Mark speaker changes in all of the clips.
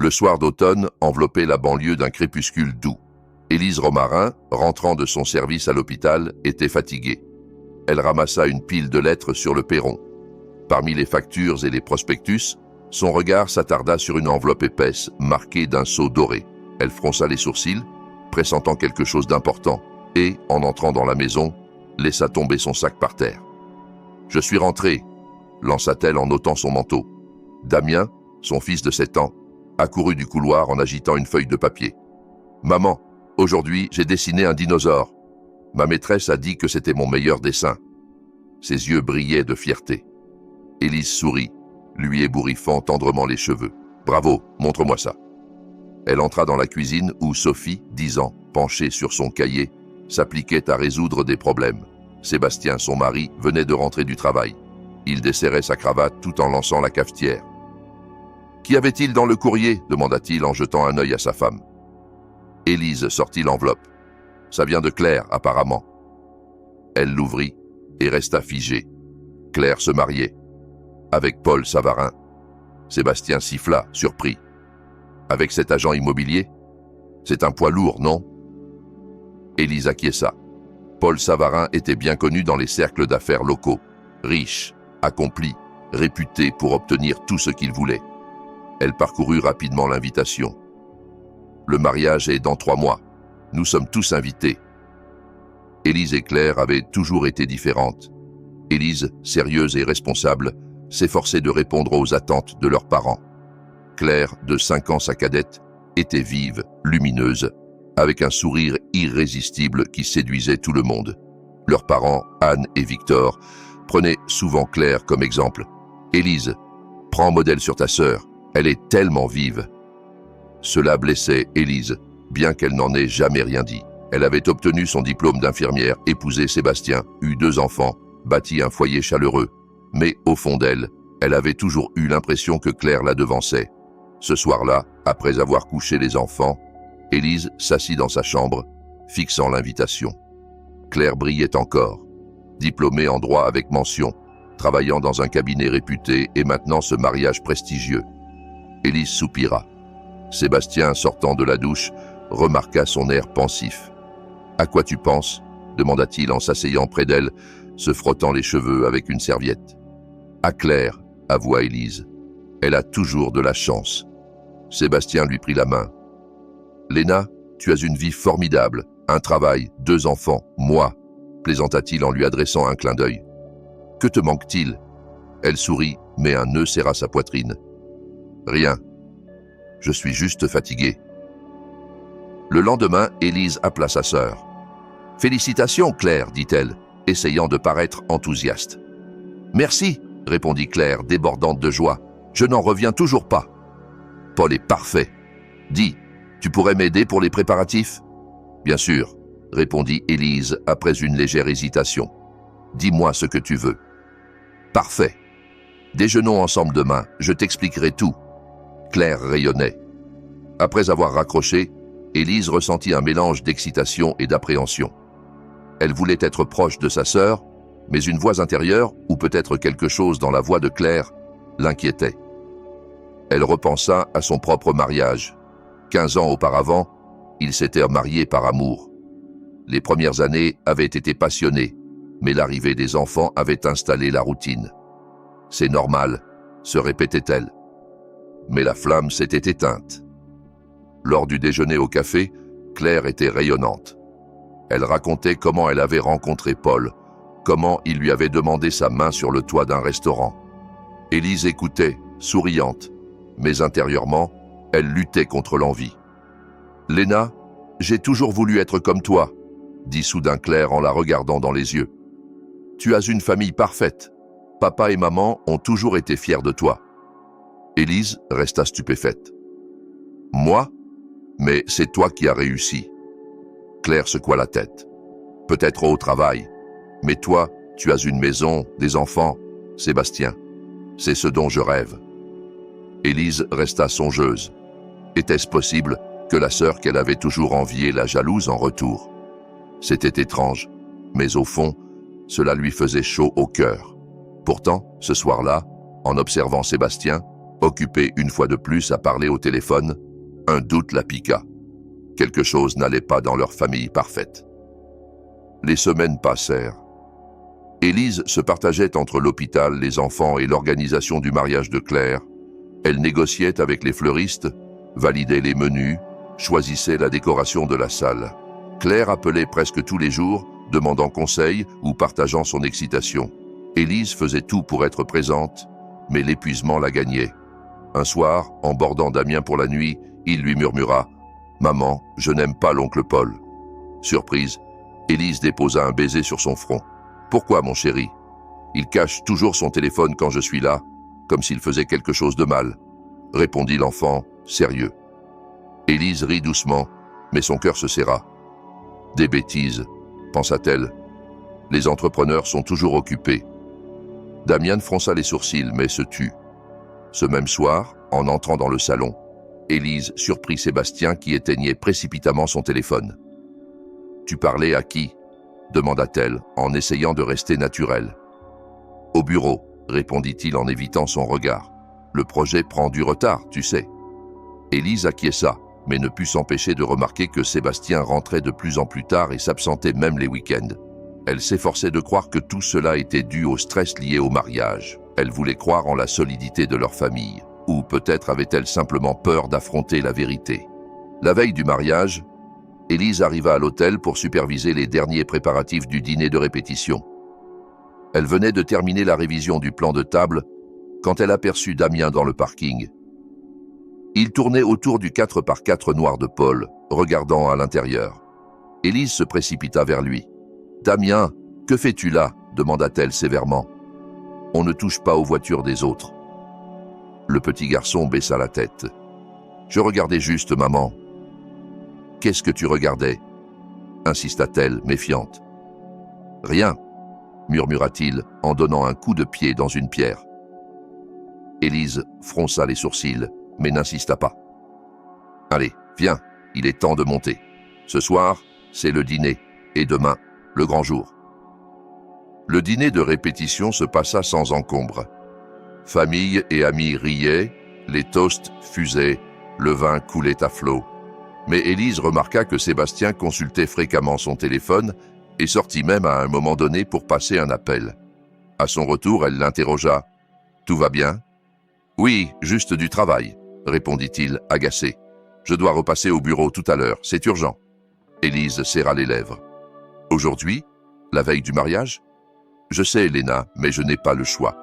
Speaker 1: Le soir d'automne enveloppait la banlieue d'un crépuscule doux. Élise Romarin, rentrant de son service à l'hôpital, était fatiguée. Elle ramassa une pile de lettres sur le perron. Parmi les factures et les prospectus, son regard s'attarda sur une enveloppe épaisse, marquée d'un sceau doré. Elle fronça les sourcils, pressentant quelque chose d'important, et, en entrant dans la maison, laissa tomber son sac par terre. « Je suis rentrée », lança-t-elle en ôtant son manteau. Damien, son fils de 7 ans, accourut du couloir en agitant une feuille de papier. « Maman, aujourd'hui, j'ai dessiné un dinosaure. Ma maîtresse a dit que c'était mon meilleur dessin. » Ses yeux brillaient de fierté. Élise sourit, lui ébouriffant tendrement les cheveux. « Bravo, montre-moi ça. » Elle entra dans la cuisine où Sophie, 10 ans, penchée sur son cahier, s'appliquait à résoudre des problèmes. Sébastien, son mari, venait de rentrer du travail. Il desserrait sa cravate tout en lançant la cafetière. « Qu'y avait-il dans le courrier ?» demanda-t-il en jetant un œil à sa femme. Élise sortit l'enveloppe. « Ça vient de Claire, apparemment. » Elle l'ouvrit et resta figée. Claire se mariait. Avec Paul Savarin. Sébastien siffla, surpris. Avec cet agent immobilier? C'est un poids lourd, non? Élise acquiesça. Paul Savarin était bien connu dans les cercles d'affaires locaux. Riche, accompli, réputé pour obtenir tout ce qu'il voulait. Elle parcourut rapidement l'invitation. Le mariage est dans 3 mois. Nous sommes tous invités. Élise et Claire avaient toujours été différentes. Élise, sérieuse et responsable, s'efforçait de répondre aux attentes de leurs parents. Claire, de 5 ans sa cadette, était vive, lumineuse, avec un sourire irrésistible qui séduisait tout le monde. Leurs parents, Anne et Victor, prenaient souvent Claire comme exemple. « Élise, prends modèle sur ta sœur, elle est tellement vive. » Cela blessait Élise, bien qu'elle n'en ait jamais rien dit. Elle avait obtenu son diplôme d'infirmière, épousé Sébastien, eu 2 enfants, bâti un foyer chaleureux. Mais au fond d'elle, elle avait toujours eu l'impression que Claire la devançait. Ce soir-là, après avoir couché les enfants, Élise s'assit dans sa chambre, fixant l'invitation. Claire brillait encore, diplômée en droit avec mention, travaillant dans un cabinet réputé et maintenant ce mariage prestigieux. Élise soupira. Sébastien, sortant de la douche, remarqua son air pensif. « À quoi tu penses ?» demanda-t-il en s'asseyant près d'elle, se frottant les cheveux avec une serviette. « À Claire », avoua Élise. « Elle a toujours de la chance. » Sébastien lui prit la main. « Léna, tu as une vie formidable, un travail, 2 enfants, moi, » plaisanta-t-il en lui adressant un clin d'œil. « Que te manque-t-il » Elle sourit, mais un nœud serra sa poitrine. « Rien. Je suis juste fatiguée. » Le lendemain, Élise appela sa sœur. « Félicitations, Claire, dit-elle, essayant de paraître enthousiaste. « Merci, répondit Claire, débordante de joie. Je n'en reviens toujours pas. Paul est parfait. Dis, tu pourrais m'aider pour les préparatifs? Bien sûr, répondit Élise après une légère hésitation. Dis-moi ce que tu veux. Parfait. Déjeunons ensemble demain, je t'expliquerai tout. Claire rayonnait. Après avoir raccroché, Élise ressentit un mélange d'excitation et d'appréhension. Elle voulait être proche de sa sœur, mais une voix intérieure, ou peut-être quelque chose dans la voix de Claire, l'inquiétait. Elle repensa à son propre mariage. 15 ans auparavant, ils s'étaient mariés par amour. Les premières années avaient été passionnées, mais l'arrivée des enfants avait installé la routine. « C'est normal », se répétait-elle. Mais la flamme s'était éteinte. Lors du déjeuner au café, Claire était rayonnante. Elle racontait comment elle avait rencontré Paul, comment il lui avait demandé sa main sur le toit d'un restaurant. Élise écoutait, souriante, mais intérieurement, elle luttait contre l'envie. « Léna, j'ai toujours voulu être comme toi, » dit soudain Claire en la regardant dans les yeux. « Tu as une famille parfaite. Papa et maman ont toujours été fiers de toi. » Élise resta stupéfaite. « Moi? Mais c'est toi qui as réussi. » Claire secoua la tête. « Peut-être au travail, mais toi, tu as une maison, des enfants, Sébastien. C'est ce dont je rêve. » Élise resta songeuse. Était-ce possible que la sœur qu'elle avait toujours enviée la jalouse en retour? C'était étrange, mais au fond, cela lui faisait chaud au cœur. Pourtant, ce soir-là, en observant Sébastien, Occupée une fois de plus à parler au téléphone, un doute la piqua. Quelque chose n'allait pas dans leur famille parfaite. Les semaines passèrent. Élise se partageait entre l'hôpital, les enfants et l'organisation du mariage de Claire. Elle négociait avec les fleuristes, validait les menus, choisissait la décoration de la salle. Claire appelait presque tous les jours, demandant conseil ou partageant son excitation. Élise faisait tout pour être présente, mais l'épuisement la gagnait. Un soir, en bordant Damien pour la nuit, il lui murmura « Maman, je n'aime pas l'oncle Paul ». Surprise, Élise déposa un baiser sur son front. « Pourquoi, mon chéri ? Il cache toujours son téléphone quand je suis là, comme s'il faisait quelque chose de mal », répondit l'enfant, sérieux. Élise rit doucement, mais son cœur se serra. « Des bêtises », pensa-t-elle. « Les entrepreneurs sont toujours occupés. » Damien fronça les sourcils, mais se tut. Ce même soir, en entrant dans le salon, Élise surprit Sébastien qui éteignait précipitamment son téléphone. « Tu parlais à qui ?» demanda-t-elle en essayant de rester naturelle. « Au bureau », répondit-il en évitant son regard. « Le projet prend du retard, tu sais. » Élise acquiesça, mais ne put s'empêcher de remarquer que Sébastien rentrait de plus en plus tard et s'absentait même les week-ends. Elle s'efforçait de croire que tout cela était dû au stress lié au mariage. Elle voulait croire en la solidité de leur famille. Ou peut-être avait-elle simplement peur d'affronter la vérité. La veille du mariage, Élise arriva à l'hôtel pour superviser les derniers préparatifs du dîner de répétition. Elle venait de terminer la révision du plan de table quand elle aperçut Damien dans le parking. Il tournait autour du 4x4 noir de Paul, regardant à l'intérieur. Élise se précipita vers lui. « Damien, que fais-tu là ?» demanda-t-elle sévèrement. « On ne touche pas aux voitures des autres. » Le petit garçon baissa la tête. « Je regardais juste, maman. »« Qu'est-ce que tu regardais ?» insista-t-elle, méfiante. « Rien, » murmura-t-il en donnant un coup de pied dans une pierre. Élise fronça les sourcils, mais n'insista pas. « Allez, viens, il est temps de monter. Ce soir, c'est le dîner, et demain, le grand jour. » Le dîner de répétition se passa sans encombre. Famille et amis riaient, les toasts fusaient, le vin coulait à flots. Mais Élise remarqua que Sébastien consultait fréquemment son téléphone et sortit même à un moment donné pour passer un appel. À son retour, elle l'interrogea. « Tout va bien ?»« Oui, juste du travail, » répondit-il, agacé. « Je dois repasser au bureau tout à l'heure, c'est urgent. » Élise serra les lèvres. « Aujourd'hui, la veille du mariage ? Je sais, Léna, mais je n'ai pas le choix.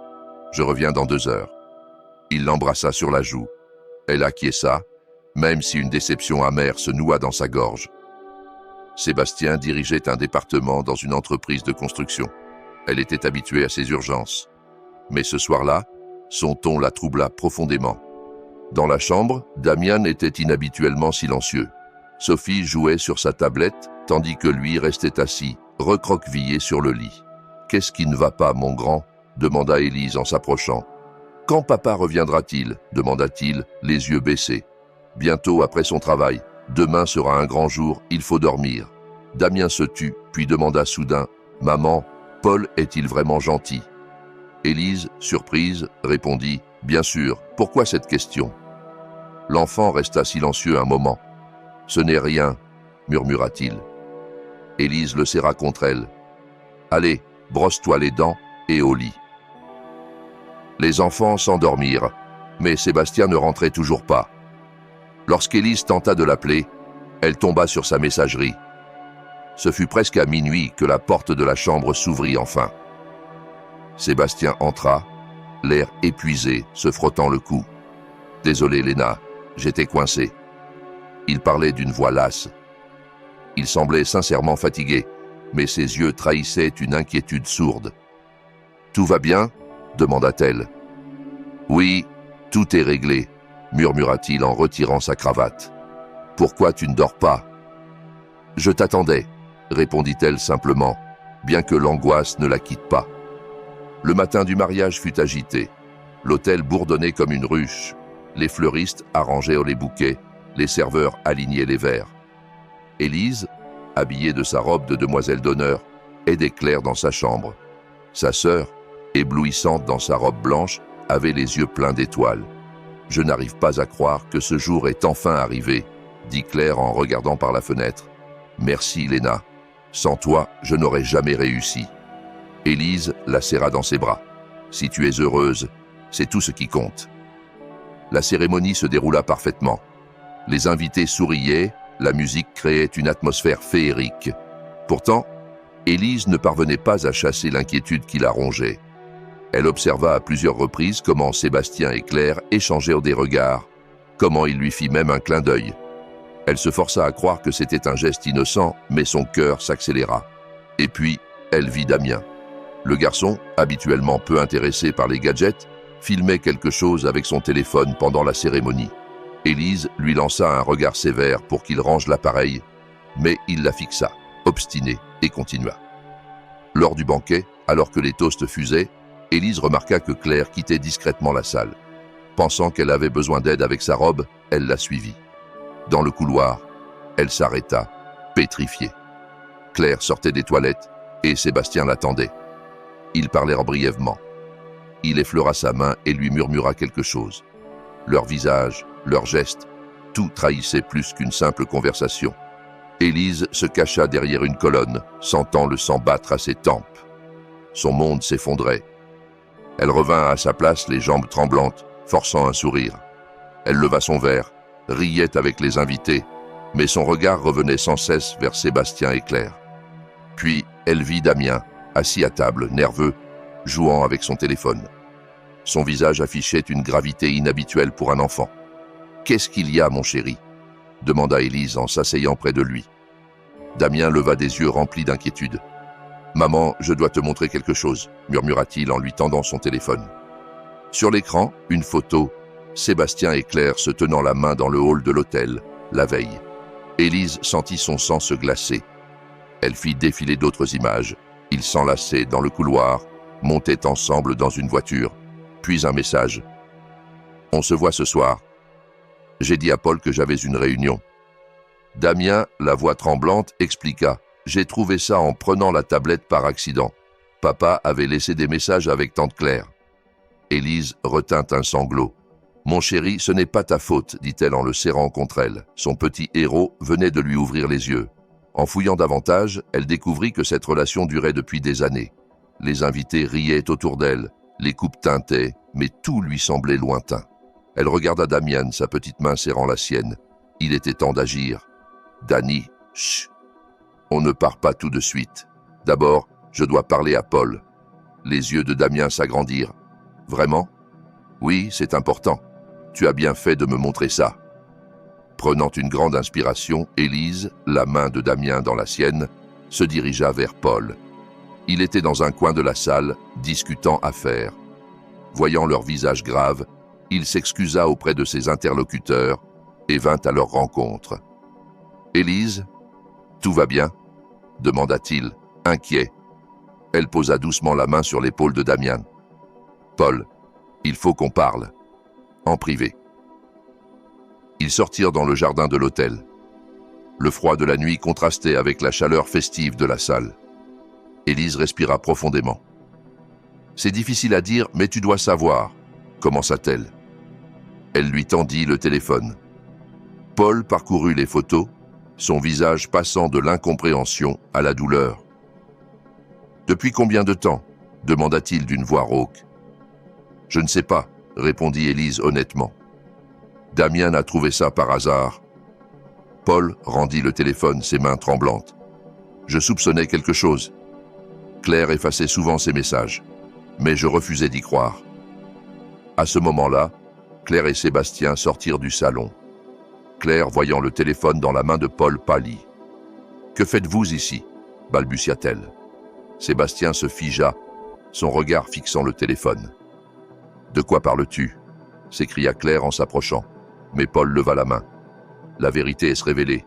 Speaker 1: Je reviens dans 2 heures. » Il l'embrassa sur la joue. Elle acquiesça, même si une déception amère se noua dans sa gorge. Sébastien dirigeait un département dans une entreprise de construction. Elle était habituée à ses urgences. Mais ce soir-là, son ton la troubla profondément. Dans la chambre, Damien était inhabituellement silencieux. Sophie jouait sur sa tablette, tandis que lui restait assis, recroquevillé sur le lit. « Qu'est-ce qui ne va pas, mon grand ?» demanda Élise en s'approchant. « Quand papa reviendra-t-il » demanda-t-il, les yeux baissés. « Bientôt après son travail. Demain sera un grand jour, il faut dormir. » Damien se tut, puis demanda soudain « Maman, Paul est-il vraiment gentil ?» Élise, surprise, répondit « Bien sûr, pourquoi cette question ?» L'enfant resta silencieux un moment. « Ce n'est rien, » murmura-t-il. Élise le serra contre elle. « Allez, brosse-toi les dents et au lit. » Les enfants s'endormirent, mais Sébastien ne rentrait toujours pas. Lorsqu'Élise tenta de l'appeler, elle tomba sur sa messagerie. Ce fut presque à minuit que la porte de la chambre s'ouvrit enfin. Sébastien entra, l'air épuisé, se frottant le cou. « Désolé, Léna, j'étais coincé. » Il parlait d'une voix lasse. Il semblait sincèrement fatigué, mais ses yeux trahissaient une inquiétude sourde. « Tout va bien ?» demanda-t-elle. « Oui, tout est réglé, » murmura-t-il en retirant sa cravate. « Pourquoi tu ne dors pas ?»« Je t'attendais, » répondit-elle simplement, bien que l'angoisse ne la quitte pas. Le matin du mariage fut agité. L'hôtel bourdonnait comme une ruche. Les fleuristes arrangeaient les bouquets, les serveurs alignaient les verres. Élise, habillée de sa robe de demoiselle d'honneur, aidait Claire dans sa chambre. Sa sœur, éblouissante dans sa robe blanche, avait les yeux pleins d'étoiles. Je n'arrive pas à croire que ce jour est enfin arrivé, dit Claire en regardant par la fenêtre. Merci, Léna. Sans toi, je n'aurais jamais réussi. Élise la serra dans ses bras. Si tu es heureuse, c'est tout ce qui compte. La cérémonie se déroula parfaitement. Les invités souriaient, la musique créait une atmosphère féerique. Pourtant, Élise ne parvenait pas à chasser l'inquiétude qui la rongeait. Elle observa à plusieurs reprises comment Sébastien et Claire échangèrent des regards, comment il lui fit même un clin d'œil. Elle se força à croire que c'était un geste innocent, mais son cœur s'accéléra. Et puis, elle vit Damien. Le garçon, habituellement peu intéressé par les gadgets, filmait quelque chose avec son téléphone pendant la cérémonie. Élise lui lança un regard sévère pour qu'il range l'appareil, mais il la fixa, obstiné, et continua. Lors du banquet, alors que les toasts fusaient, Élise remarqua que Claire quittait discrètement la salle. Pensant qu'elle avait besoin d'aide avec sa robe, elle la suivit. Dans le couloir, elle s'arrêta, pétrifiée. Claire sortait des toilettes et Sébastien l'attendait. Ils parlèrent brièvement. Il effleura sa main et lui murmura quelque chose. Leur visage, leurs gestes, tout trahissait plus qu'une simple conversation. Élise se cacha derrière une colonne, sentant le sang battre à ses tempes. Son monde s'effondrait. Elle revint à sa place, les jambes tremblantes, forçant un sourire. Elle leva son verre, riait avec les invités, mais son regard revenait sans cesse vers Sébastien et Claire. Puis, elle vit Damien, assis à table, nerveux, jouant avec son téléphone. Son visage affichait une gravité inhabituelle pour un enfant. « Qu'est-ce qu'il y a, mon chéri ?» demanda Élise en s'asseyant près de lui. Damien leva des yeux remplis d'inquiétude. « Maman, je dois te montrer quelque chose » murmura-t-il en lui tendant son téléphone. Sur l'écran, une photo, Sébastien et Claire se tenant la main dans le hall de l'hôtel, la veille. Élise sentit son sang se glacer. Elle fit défiler d'autres images. Ils s'enlaçaient dans le couloir, montaient ensemble dans une voiture, puis un message. « On se voit ce soir. J'ai dit à Paul que j'avais une réunion. » Damien, la voix tremblante, expliqua. « J'ai trouvé ça en prenant la tablette par accident. Papa avait laissé des messages avec tante Claire. » Élise retint un sanglot. « Mon chéri, ce n'est pas ta faute, dit-elle en le serrant contre elle. Son petit héros venait de lui ouvrir les yeux. En fouillant davantage, elle découvrit que cette relation durait depuis des années. Les invités riaient autour d'elle, les coupes teintaient, mais tout lui semblait lointain. Elle regarda Damien, sa petite main serrant la sienne. Il était temps d'agir. « Dani, chut. On ne part pas tout de suite. D'abord, je dois parler à Paul. » Les yeux de Damien s'agrandirent. « Vraiment ? Oui, c'est important. Tu as bien fait de me montrer ça. » Prenant une grande inspiration, Élise, la main de Damien dans la sienne, se dirigea vers Paul. Il était dans un coin de la salle, discutant affaires. Voyant leur visage grave, il s'excusa auprès de ses interlocuteurs et vint à leur rencontre. « Élise, tout va bien ?» demanda-t-il, inquiet. Elle posa doucement la main sur l'épaule de Damien. « Paul, il faut qu'on parle. En privé. » Ils sortirent dans le jardin de l'hôtel. Le froid de la nuit contrastait avec la chaleur festive de la salle. Élise respira profondément. « C'est difficile à dire, mais tu dois savoir, » commença-t-elle. Elle lui tendit le téléphone. Paul parcourut les photos, son visage passant de l'incompréhension à la douleur. « Depuis combien de temps ?» demanda-t-il d'une voix rauque. « Je ne sais pas, » répondit Élise honnêtement. Damien a trouvé ça par hasard. Paul rendit le téléphone, ses mains tremblantes. Je soupçonnais quelque chose. Claire effaçait souvent ses messages, mais je refusais d'y croire. À ce moment-là, Claire et Sébastien sortirent du salon. Claire, voyant le téléphone dans la main de Paul, pâlit. « Que faites-vous ici ?» balbutia-t-elle. Sébastien se figea, son regard fixant le téléphone. « De quoi parles-tu » s'écria Claire en s'approchant. Mais Paul leva la main. « La vérité est se révéler, »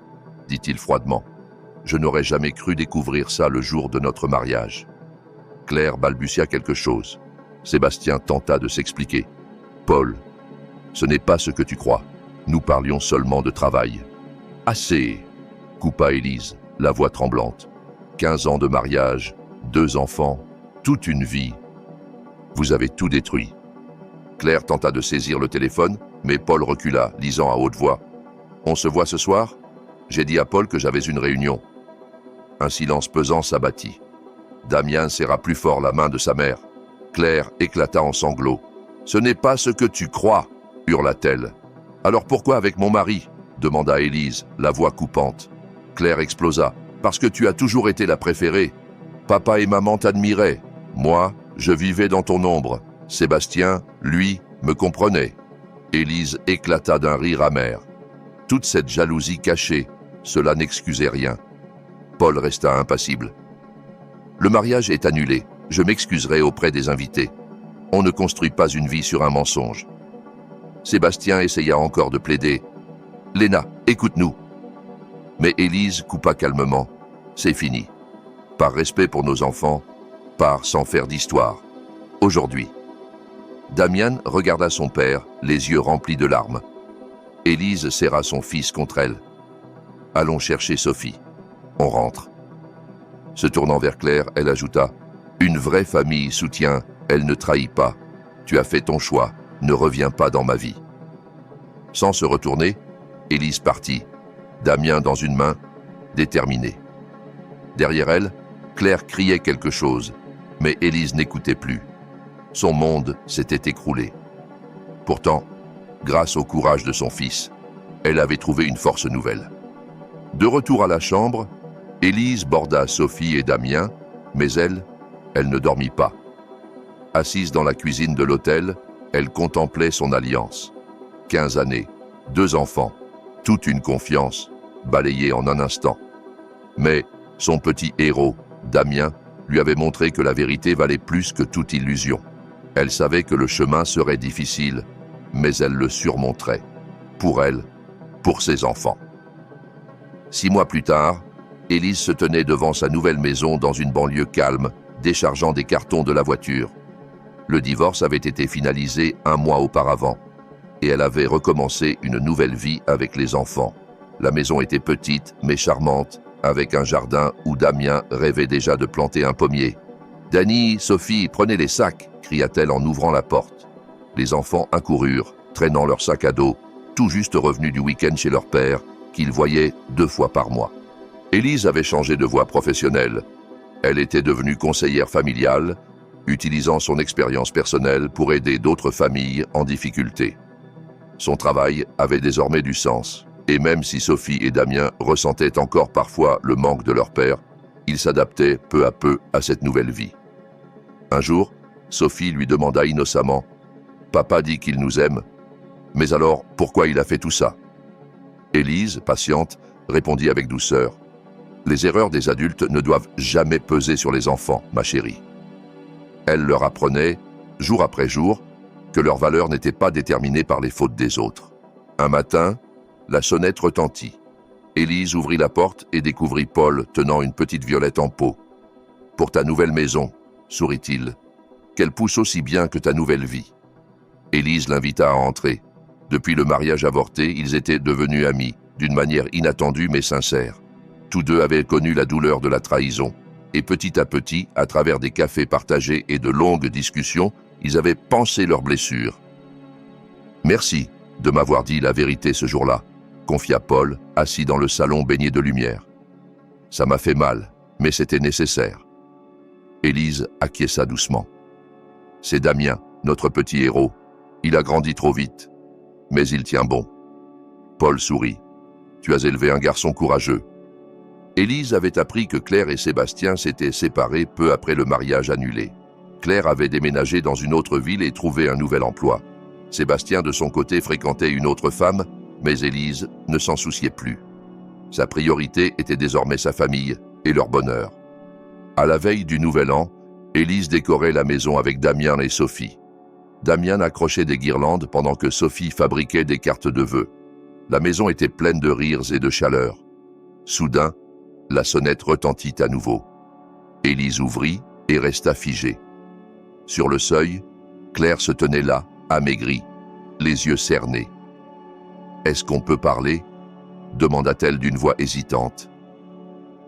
Speaker 1: dit-il froidement. « Je n'aurais jamais cru découvrir ça le jour de notre mariage. » Claire balbutia quelque chose. Sébastien tenta de s'expliquer. « Paul, ce n'est pas ce que tu crois. Nous parlions seulement de travail. »« Assez !» coupa Élise, la voix tremblante. 15 ans de mariage, 2 enfants, toute une vie. Vous avez tout détruit. » Claire tenta de saisir le téléphone, Mais Paul recula, lisant à haute voix. « On se voit ce soir ?» J'ai dit à Paul que j'avais une réunion. Un silence pesant s'abattit. Damien serra plus fort la main de sa mère. Claire éclata en sanglots. « Ce n'est pas ce que tu crois !» hurla-t-elle. « Alors pourquoi avec mon mari ?» demanda Élise, la voix coupante. Claire explosa. « Parce que tu as toujours été la préférée. Papa et maman t'admiraient. Moi, je vivais dans ton ombre. Sébastien, lui, me comprenait. » Élise éclata d'un rire amer. Toute cette jalousie cachée, cela n'excusait rien. Paul resta impassible. « Le mariage est annulé. Je m'excuserai auprès des invités. On ne construit pas une vie sur un mensonge. » Sébastien essaya encore de plaider. « Léna, écoute-nous. » Mais Élise coupa calmement. « C'est fini. Par respect pour nos enfants, pars sans faire d'histoire. Aujourd'hui. » Damien regarda son père, les yeux remplis de larmes. Élise serra son fils contre elle. « Allons chercher Sophie. On rentre. » Se tournant vers Claire, elle ajouta « Une vraie famille soutient, elle ne trahit pas. Tu as fait ton choix, ne reviens pas dans ma vie. » Sans se retourner, Élise partit, Damien dans une main, déterminée. Derrière elle, Claire criait quelque chose, mais Élise n'écoutait plus. Son monde s'était écroulé. Pourtant, grâce au courage de son fils, elle avait trouvé une force nouvelle. De retour à la chambre, Élise borda Sophie et Damien, mais elle ne dormit pas. Assise dans la cuisine de l'hôtel, elle contemplait son alliance. 15 années, 2 enfants, toute une confiance, balayée en un instant. Mais son petit héros, Damien, lui avait montré que la vérité valait plus que toute illusion. Elle savait que le chemin serait difficile, mais elle le surmonterait. Pour elle, pour ses enfants. 6 mois plus tard, Élise se tenait devant sa nouvelle maison dans une banlieue calme, déchargeant des cartons de la voiture. Le divorce avait été finalisé 1 mois auparavant, et elle avait recommencé une nouvelle vie avec les enfants. La maison était petite, mais charmante, avec un jardin où Damien rêvait déjà de planter un pommier. « Dany, Sophie, prenez les sacs !» cria-t-elle en ouvrant la porte. Les enfants accoururent, traînant leur sac à dos, tout juste revenus du week-end chez leur père, qu'ils voyaient 2 fois par mois. Élise avait changé de voie professionnelle. Elle était devenue conseillère familiale, utilisant son expérience personnelle pour aider d'autres familles en difficulté. Son travail avait désormais du sens, et même si Sophie et Damien ressentaient encore parfois le manque de leur père, ils s'adaptaient peu à peu à cette nouvelle vie. Un jour, Sophie lui demanda innocemment « Papa dit qu'il nous aime, mais alors pourquoi il a fait tout ça ?» Élise, patiente, répondit avec douceur « Les erreurs des adultes ne doivent jamais peser sur les enfants, ma chérie. » Elle leur apprenait, jour après jour, que leur valeur n'était pas déterminée par les fautes des autres. Un matin, la sonnette retentit. Élise ouvrit la porte et découvrit Paul tenant une petite violette en pot. « Pour ta nouvelle maison, » sourit-il, « qu'elle pousse aussi bien que ta nouvelle vie. » Élise l'invita à entrer. Depuis le mariage avorté, ils étaient devenus amis, d'une manière inattendue mais sincère. Tous deux avaient connu la douleur de la trahison, et petit à petit, à travers des cafés partagés et de longues discussions, ils avaient pansé leurs blessures. « Merci de m'avoir dit la vérité ce jour-là », confia Paul, assis dans le salon baigné de lumière. « Ça m'a fait mal, mais c'était nécessaire. » Élise acquiesça doucement. « C'est Damien, notre petit héros. Il a grandi trop vite, mais il tient bon. » Paul sourit. « Tu as élevé un garçon courageux. » Élise avait appris que Claire et Sébastien s'étaient séparés peu après le mariage annulé. Claire avait déménagé dans une autre ville et trouvé un nouvel emploi. Sébastien, de son côté, fréquentait une autre femme, mais Élise ne s'en souciait plus. Sa priorité était désormais sa famille et leur bonheur. À la veille du Nouvel An, Élise décorait la maison avec Damien et Sophie. Damien accrochait des guirlandes pendant que Sophie fabriquait des cartes de vœux. La maison était pleine de rires et de chaleur. Soudain, la sonnette retentit à nouveau. Élise ouvrit et resta figée. Sur le seuil, Claire se tenait là, amaigrie, les yeux cernés. « Est-ce qu'on peut parler ?» demanda-t-elle d'une voix hésitante.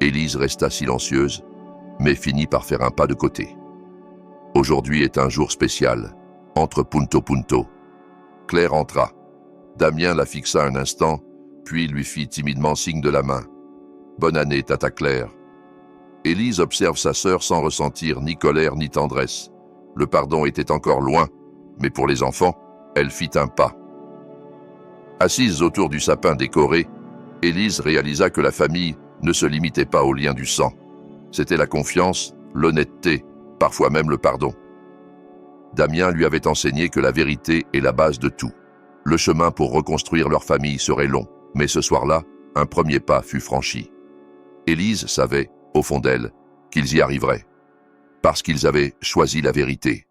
Speaker 1: Élise resta silencieuse, mais finit par faire un pas de côté. « Aujourd'hui est un jour spécial, entre punto punto. » Claire entra. Damien la fixa un instant, puis lui fit timidement signe de la main. « Bonne année, tata Claire. » Élise observe sa sœur sans ressentir ni colère ni tendresse. Le pardon était encore loin, mais pour les enfants, elle fit un pas. Assise autour du sapin décoré, Élise réalisa que la famille ne se limitait pas au lien du sang. C'était la confiance, l'honnêteté, parfois même le pardon. Damien lui avait enseigné que la vérité est la base de tout. Le chemin pour reconstruire leur famille serait long, mais ce soir-là, un premier pas fut franchi. Élise savait, au fond d'elle, qu'ils y arriveraient, parce qu'ils avaient choisi la vérité.